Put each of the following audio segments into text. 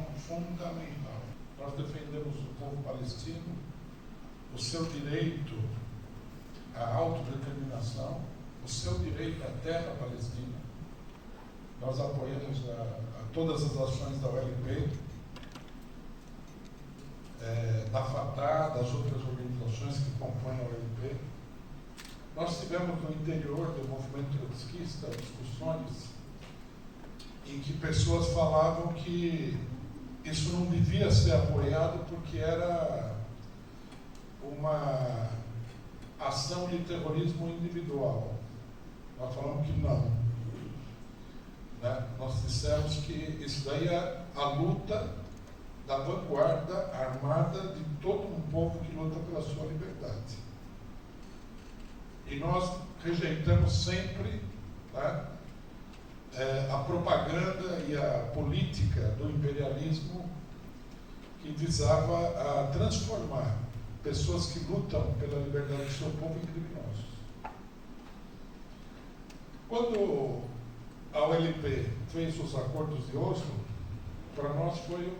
questão fundamental. Nós defendemos o povo palestino, o seu direito à autodeterminação, o seu direito à terra palestina. Nós apoiamos a todas as ações da OLP, da Fatah, das outras organizações que compõem a OLP. Nós tivemos no interior do movimento trotskista discussões em que pessoas falavam que isso não devia ser apoiado porque era uma ação de terrorismo individual. Nós falamos que não. Né? Nós dissemos que isso daí é a luta da vanguarda armada de todo um povo que luta pela sua liberdade. E nós rejeitamos sempre, né, a propaganda e a política do imperialismo que visava a transformar pessoas que lutam pela liberdade do seu povo em criminosos. Quando a OLP fez os acordos de Oslo, para nós foi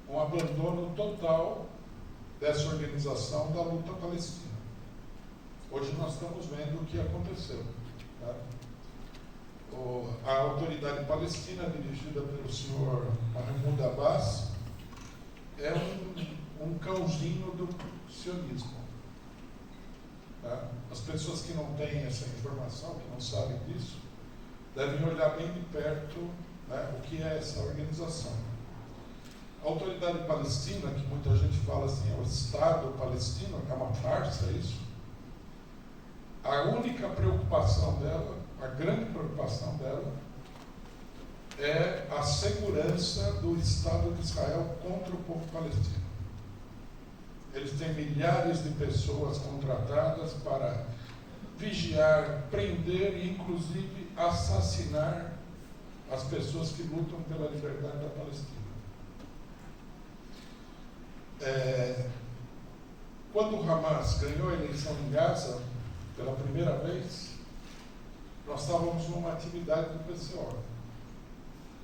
um abandono total dessa organização da luta palestina. Hoje nós estamos vendo o que aconteceu. Tá? A autoridade palestina, dirigida pelo senhor Mahmoud Abbas, é um cãozinho do sionismo. Tá? As pessoas que não têm essa informação, que não sabem disso, devem olhar bem de perto, né, o que é essa organização. A autoridade palestina, que muita gente fala assim, é o Estado palestino, é uma farsa isso. A única preocupação dela, a grande preocupação dela, é a segurança do Estado de Israel contra o povo palestino. Eles têm milhares de pessoas contratadas para vigiar, prender e, inclusive, assassinar as pessoas que lutam pela liberdade da Palestina. Quando o Hamas ganhou a eleição em Gaza, pela primeira vez, nós estávamos numa atividade do PCO.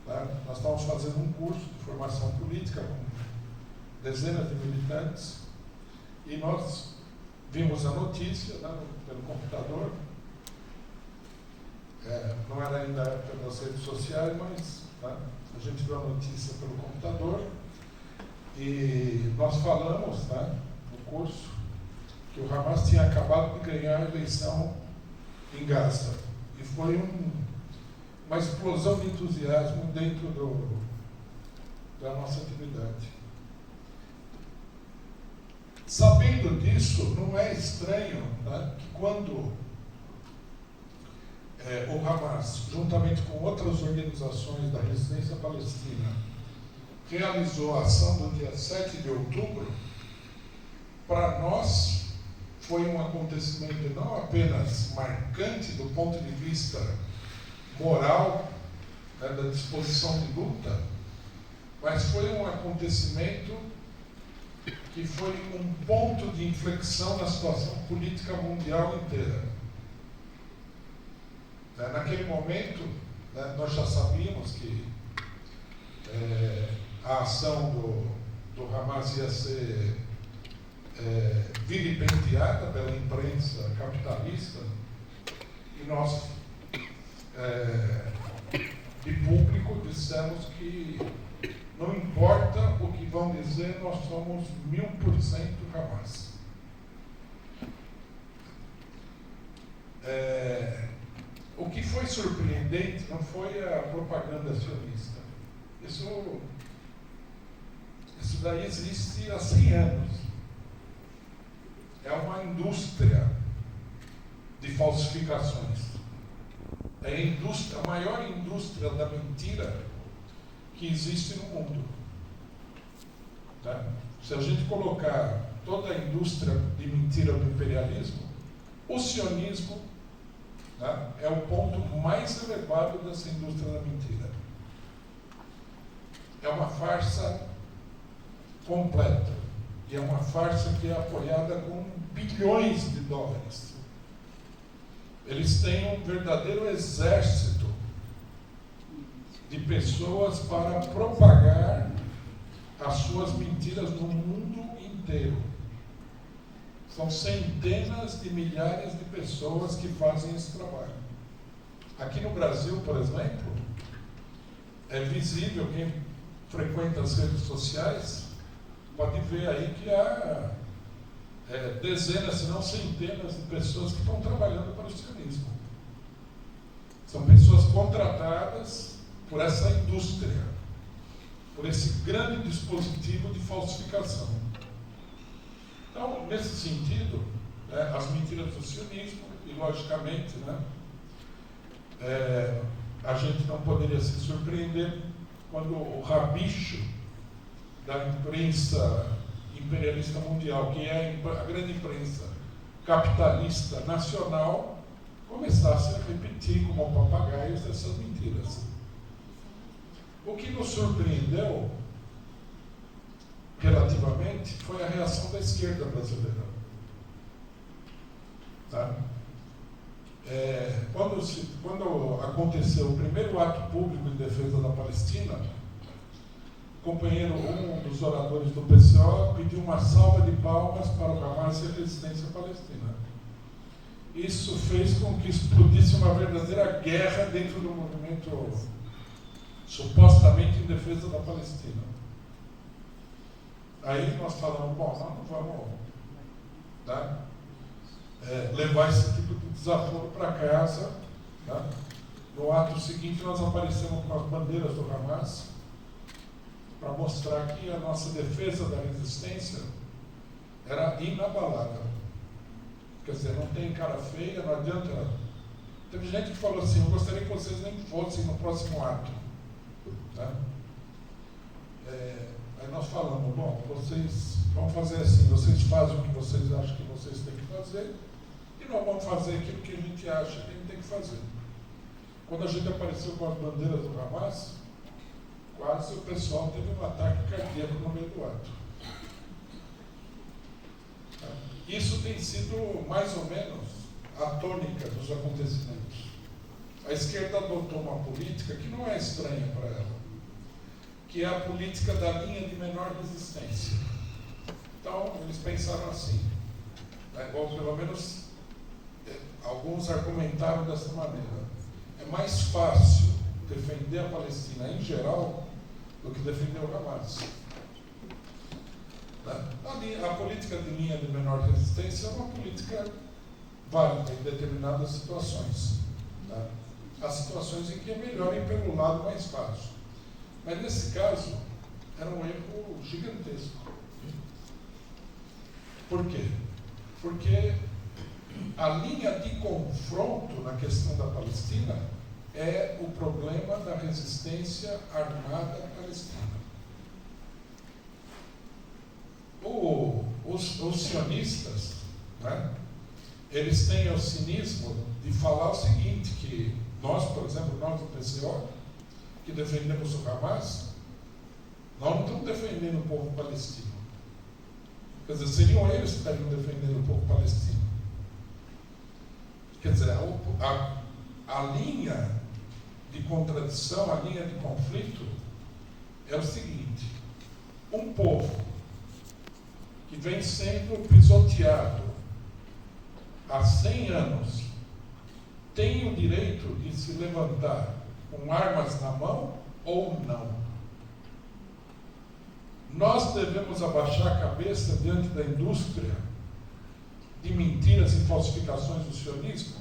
Tá? Nós estávamos fazendo um curso de formação política com dezenas de militantes e nós vimos a notícia, né, pelo computador. Não era ainda a época das redes sociais, mas, tá, a gente viu a notícia pelo computador e nós falamos, tá, no curso que o Hamas tinha acabado de ganhar a eleição em Gaza. E foi uma explosão de entusiasmo dentro da nossa atividade. Sabendo disso, não é estranho, tá, que quando o Hamas, juntamente com outras organizações da resistência palestina, realizou a ação do dia 7 de outubro, para nós foi um acontecimento não apenas marcante do ponto de vista moral, né, da disposição de luta, mas foi um acontecimento que foi um ponto de inflexão na situação política mundial inteira. Naquele momento, né, nós já sabíamos que a ação do Hamas ia ser vilipendiada pela imprensa capitalista e nós, de público, dissemos que não importa o que vão dizer, nós somos 1000% Hamas. O que foi surpreendente não foi a propaganda sionista. Isso daí existe há 100 anos. É uma indústria de falsificações. É a maior indústria da mentira que existe no mundo. Tá? Se a gente colocar toda a indústria de mentira do imperialismo, o sionismo, tá, é o ponto mais elevado dessa indústria da mentira. É uma farsa completa. E é uma farsa que é apoiada com bilhões de dólares. Eles têm um verdadeiro exército de pessoas para propagar as suas mentiras no mundo inteiro. São centenas de milhares de pessoas que fazem esse trabalho. Aqui no Brasil, por exemplo, é visível, quem frequenta as redes sociais pode ver aí que há dezenas, se não centenas de pessoas que estão trabalhando para o sionismo. São pessoas contratadas por essa indústria, por esse grande dispositivo de falsificação. Então, nesse sentido, as mentiras do sionismo, e logicamente, a gente não poderia se surpreender quando o rabicho da imprensa imperialista mundial, que é a grande imprensa capitalista nacional, começasse a repetir como papagaios essas mentiras. O que nos surpreendeu relativamente foi a reação da esquerda brasileira. Tá? Quando aconteceu o primeiro ato público em defesa da Palestina, um dos oradores do PCO pediu uma salva de palmas para o Hamas e a resistência palestina. Isso fez com que explodisse uma verdadeira guerra dentro do movimento supostamente em defesa da Palestina. Aí nós falamos, bom, nós não vamos levar esse tipo de desaforo para casa. Tá? No ato seguinte nós aparecemos com as bandeiras do Hamas para mostrar que a nossa defesa da resistência era inabalável. Quer dizer, não tem cara feia, não adianta. Teve gente que falou assim, eu gostaria que vocês nem fossem no próximo ato. Tá? Aí nós falamos, bom, vocês vão fazer assim, vocês fazem o que vocês acham que vocês têm que fazer e nós vamos fazer aquilo que a gente acha que a gente tem que fazer. Quando a gente apareceu com as bandeiras do Hamas, quase o pessoal teve um ataque cardíaco no meio do ato. Isso tem sido mais ou menos a tônica dos acontecimentos. A esquerda adotou uma política que não é estranha para ela, que é a política da linha de menor resistência. Então, eles pensaram assim, ou pelo menos alguns argumentaram dessa maneira. É mais fácil defender a Palestina em geral do que defender o Hamas. A política de linha de menor resistência é uma política válida em determinadas situações. Há situações em que é melhor ir pelo lado mais fácil. Mas nesse caso, era um erro gigantesco. Por quê? Porque a linha de confronto na questão da Palestina é o problema da resistência armada palestina. Os sionistas, eles têm o cinismo de falar o seguinte, que nós, por exemplo, nós do PCO, que defendemos o Hamas, nós não estamos defendendo o povo palestino. Quer dizer, seriam eles que estariam defendendo o povo palestino. Quer dizer, a linha de contradição, a linha de conflito é o seguinte: um povo que vem sendo pisoteado há 100 anos tem o direito de se levantar com armas na mão ou não? Nós devemos abaixar a cabeça diante da indústria de mentiras e falsificações do sionismo?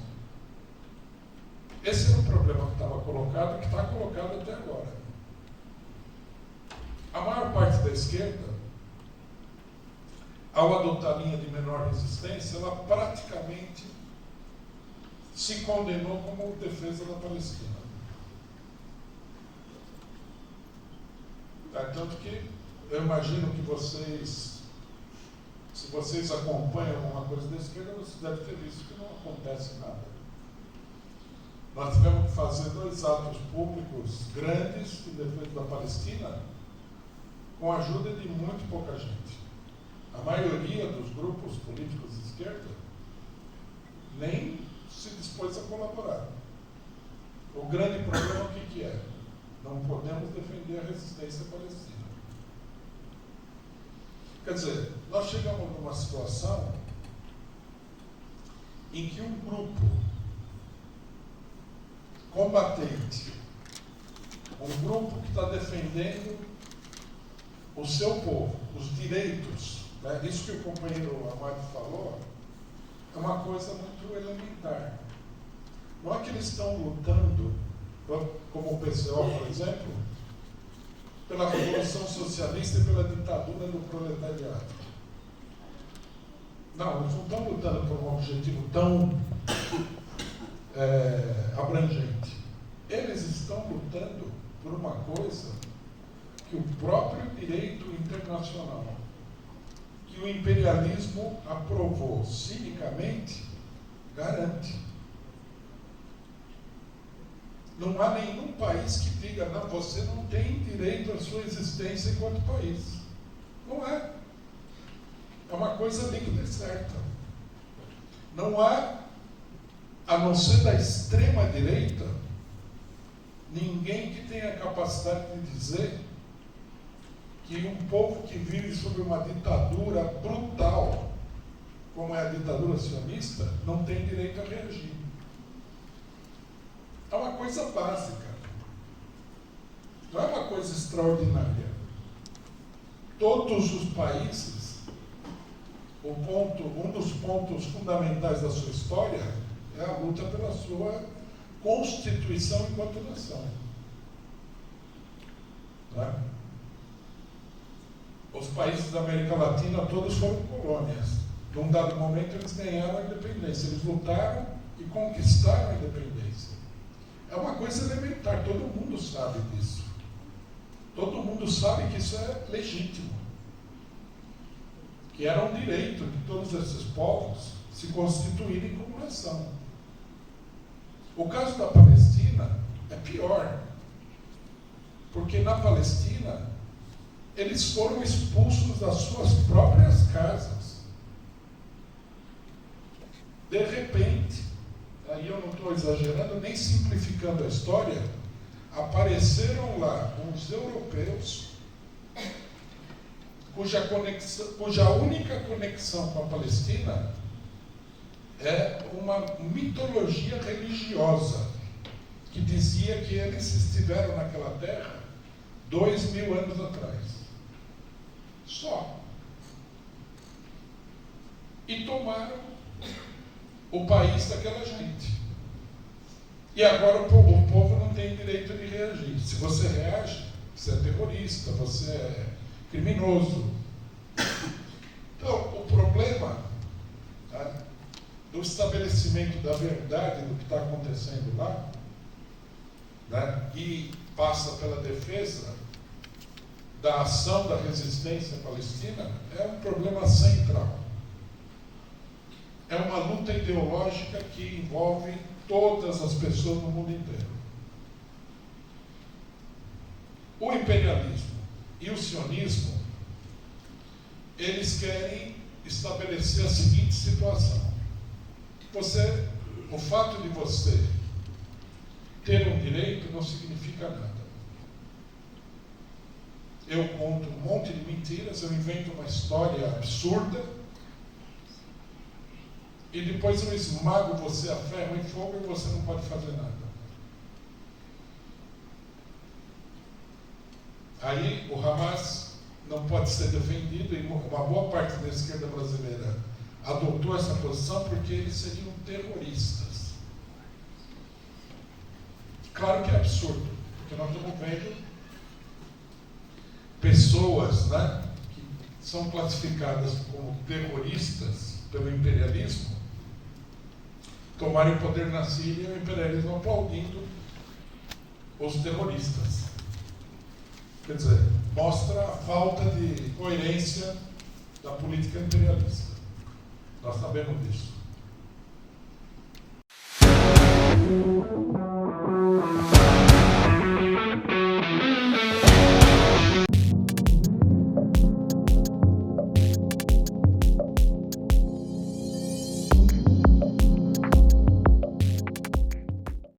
Esse era o problema que estava colocado e que está colocado até agora. A maior parte da esquerda, ao adotar a linha de menor resistência, ela praticamente se condenou como defesa da Palestina. Tanto que eu imagino que vocês, se vocês acompanham alguma coisa da esquerda, vocês devem ter visto que não acontece nada. Nós tivemos que fazer 2 atos públicos grandes em defesa da Palestina com a ajuda de muito pouca gente. A maioria dos grupos políticos de esquerda nem se dispôs a colaborar. O grande problema o que é? Não podemos defender a resistência palestina. Quer dizer, nós chegamos numa situação em que um grupo combatente, um grupo que está defendendo o seu povo, os direitos, né? Isso que o companheiro Amado falou, é uma coisa muito elementar. Não é que eles estão lutando, como o PCO, por exemplo, pela Revolução Socialista e pela ditadura do proletariado. Não, eles não estão lutando por um objetivo tão abrangente. Eles estão lutando por uma coisa que o próprio direito internacional, que o imperialismo aprovou cinicamente, garante. Não há nenhum país que diga, não, você não tem direito à sua existência enquanto país. Não é. É uma coisa líquida e certa. Não há, a não ser da extrema-direita, ninguém que tenha a capacidade de dizer que um povo que vive sob uma ditadura brutal, como é a ditadura sionista, não tem direito a reagir. É uma coisa básica. Não é uma coisa extraordinária. Todos os países, um dos pontos fundamentais da sua história é a luta pela sua constituição enquanto nação. Né? Os países da América Latina todos foram colônias. Num dado momento eles ganharam a independência. Eles lutaram e conquistaram a independência. É uma coisa elementar, todo mundo sabe disso. Todo mundo sabe que isso é legítimo. Que era um direito de todos esses povos se constituírem como nação. O caso da Palestina é pior. Porque na Palestina, eles foram expulsos das suas próprias casas. De repente, aí eu não estou exagerando nem simplificando a história, apareceram lá uns europeus cuja única conexão com a Palestina é uma mitologia religiosa que dizia que eles estiveram naquela terra 2000 anos atrás. Só. E tomaram o país daquela gente. E agora o povo não tem direito de reagir. Se você reage, você é terrorista, você é criminoso. Então, o problema, tá, do estabelecimento da verdade do que está acontecendo lá, né, e passa pela defesa da ação da resistência palestina, é um problema central. É uma luta ideológica que envolve todas as pessoas no mundo inteiro. O imperialismo e o sionismo, eles querem estabelecer a seguinte situação. O fato de você ter um direito não significa nada. Eu conto um monte de mentiras, eu invento uma história absurda, e depois eu esmago você a ferro e fogo e você não pode fazer nada. Aí o Hamas não pode ser defendido, e uma boa parte da esquerda brasileira adotou essa posição porque eles seriam terroristas. Claro que é absurdo, porque nós estamos vendo pessoas, né, que são classificadas como terroristas pelo imperialismo, tomarem o poder na Síria e o imperialismo aplaudindo os terroristas. Quer dizer, mostra a falta de coerência da política imperialista. Nós sabemos disso.